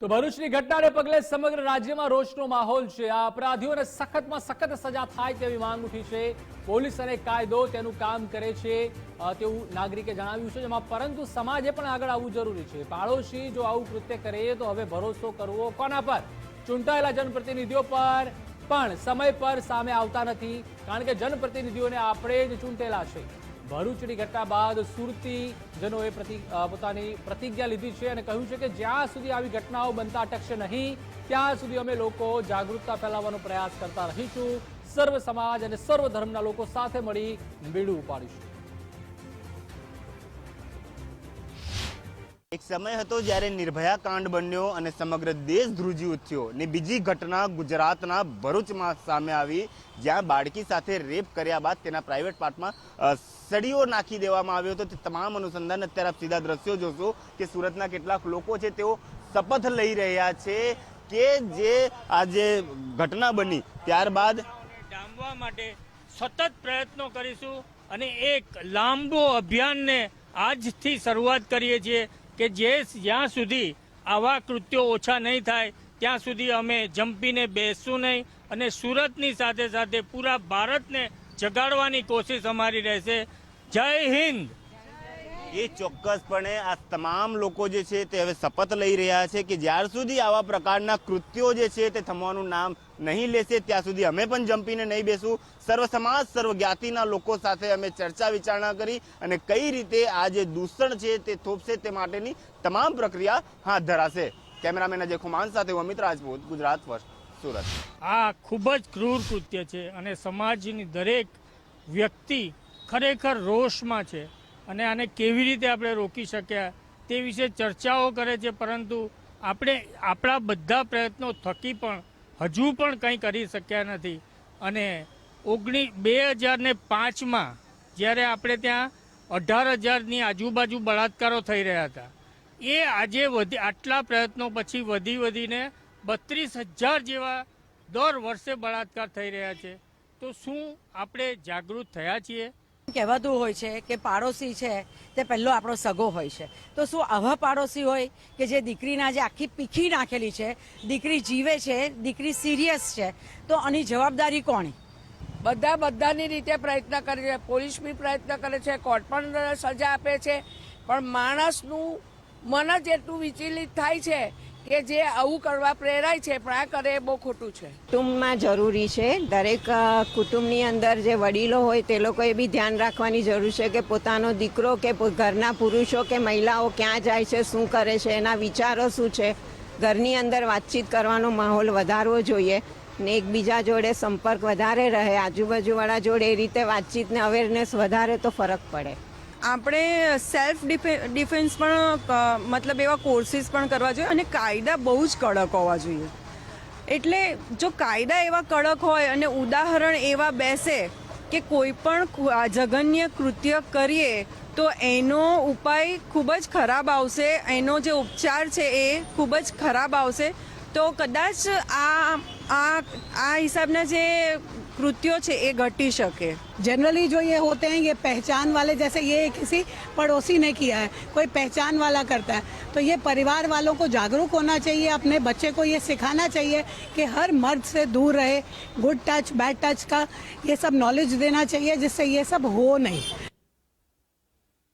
તો ભરૂચની ઘટનાને પગલે સમગ્ર રાજ્યમાં રોષનો માહોલ છે। આ અપરાધીઓને સખતમાં સખત સજા થાય તેવી માંગ ઉઠી છે। પોલીસ અને કાયદો તેનું કામ કરે છે તેવું નાગરિકે જણાવ્યું છે, જેમાં પરંતુ સમાજે પણ આગળ આવવું જરૂરી છે। પાડોશી જો આવું કૃત્ય કરે તો હવે ભરોસો કરવો કોના પર? ચૂંટાયેલા જનપ્રતિનિધિઓ પર પણ સમય પર સામે આવતા નથી, કારણ કે જનપ્રતિનિધિઓને આપણે જ ચૂંટેલા છે। ભરૂચની ઘટના બાદ સુરતીજનોએ પોતાની પ્રતિજ્ઞા લીધી છે અને કહ્યું છે કે જ્યાં સુધી આવી ઘટનાઓ બનતા અટકશે નહીં, ત્યાં સુધી અમે લોકો જાગૃતતા ફેલાવવાનો પ્રયાસ કરતા રહીશું। સર્વ સમાજ અને સર્વ ધર્મના લોકો સાથે મળી બીડું ઉપાડીશું। એક સમય હતો જ્યારે નિર્ભયા કાંડ બન્યો અને સમગ્ર દેશ ધ્રુજી ઉઠ્યો ને બીજી ઘટના ગુજરાતના ભરૂચમાં સામે આવી, જ્યાં બાળકી સાથે રેપ કર્યા બાદ તેના પ્રાઇવેટ પાર્ટમાં સળીઓ નાખી દેવામાં આવ્યો હતો। તે તમામ અનુસંધાન અત્યારે આપ સીધા દ્રશ્યો જોશો કે સુરતના કેટલાક લોકો છે તેઓ શપથ લઈ રહ્યા છે કે જે આજે ઘટના બની ત્યારબાદ ડામવા માટે સતત પ્રયત્નો કરીશું અને એક લાંબો અભિયાનને આજથી શરૂઆત કરીએ છીએ કે જ્યાં સુધી આવા કૃત્યો ઓછા નહીં થાય ત્યાં સુધી અમે જંપીને બેસશું નહીં અને સુરતની સાથે સાથે પૂરા ભારતને જગાડવાની કોશિશ અમારી રહેશે। જય હિન્દ। એ ચોક્કસપણે આ તમામ લોકો જે છે તે હવે શપથ લઈ રહ્યા છે કે જ્યાર સુધી આવા પ્રકારના કૃત્યો જે છે તે થમવાનું નામ નહીં લેશે ત્યાં સુધી અમે પણ જંપીને નહીં બેસું। સર્વ સમાજ સર્વ જ્ઞાતિના લોકો સાથે અમે ચર્ચા વિચારણા કરી અને કઈ રીતે આ જે દૂષણ છે તે થોપશે તે માટેની તમામ પ્રક્રિયા હાથ ધરાશે। કેમેરામેન અજય ખુમાન સાથે અમિત રાજપૂત, ગુજરાત ફર્સ્ટ, સુરત। આ ખૂબ જ ક્રૂર કૃત્ય છે અને સમાજની દરેક વ્યક્તિ ખરેખર રોષમાં છે અને આને કેવી રીતે આપણે રોકી શક્યા તે વિશે ચર્ચાઓ કરે છે, પરંતુ આપણે આપણા બધા પ્રયત્નો થકી પણ હજુ પણ કંઈ કરી શક્યા નથી। અને 2005માં જ્યારે આપણે ત્યાં 18,000ની આજુબાજુ બળાત્કારો થઈ રહ્યા હતા, એ આજે આટલા પ્રયત્નો પછી વધીને 32,000 જેવા દર વર્ષે બળાત્કાર થઈ રહ્યા છે। તો શું આપણે જાગૃત થયા છીએ? કહેવાતું હોય છે કે પાડોશી છે તે પહેલો આપણો સગો હોય છે, તો શું આવા પાડોશી હોય કે જે દીકરીના જે આખી પીખી નાખેલી છે, દીકરી જીવે છે, દીકરી સિરિયસ છે, તો આની જવાબદારી કોની? બધાની રીતે પ્રયત્ન કરે છે, પોલીસ બી પ્રયત્ન કરે છે, કોર્ટ પણ સજા આપે છે, પણ માણસનું મન જ એટલું વિચલિત થાય છે કે જે આવું કરવા પ્રેરાય છે પણ આ કરે એ બહુ ખોટું છે। કુટુંબમાં જરૂરી છે, દરેક કુટુંબની અંદર જે વડીલો હોય તે લોકોએ બી ધ્યાન રાખવાની જરૂર છે કે પોતાનો દીકરો કે ઘરના પુરુષો કે મહિલાઓ ક્યાં જાય છે, શું કરે છે, એના વિચારો શું છે। ઘરની અંદર વાતચીત કરવાનો માહોલ વધારવો જોઈએ ને એકબીજા જોડે સંપર્ક વધારે રહે, આજુબાજુવાળા જોડે એ રીતે વાતચીતને અવેરનેસ વધારે તો ફરક પડે। આપણે સેલ્ફ ડિફેન્સ પણ મતલબ એવા કોર્સિસ પણ કરવા જોઈએ અને કાયદા બહુ જ કડક હોવા જોઈએ। એટલે જો કાયદા એવા કડક હોય અને ઉદાહરણ એવા બેસે કે કોઈ પણ જઘન્ય કૃત્ય કરીએ તો એનો ઉપાય ખૂબ જ ખરાબ આવશે, એનો જે ઉપચાર છે એ ખૂબ જ ખરાબ આવશે, તો કદાચ આ હિસાબના જે कृत्यों से ये घटी सके। जनरली जो ये होते हैं ये पहचान वाले, जैसे ये किसी पड़ोसी ने किया है, कोई पहचान वाला करता है, तो ये परिवार वालों को जागरूक होना चाहिए, अपने बच्चे को ये सिखाना चाहिए कि हर मर्द से दूर रहे, गुड टच बैड टच का ये सब नॉलेज देना चाहिए, जिससे ये सब हो नहीं।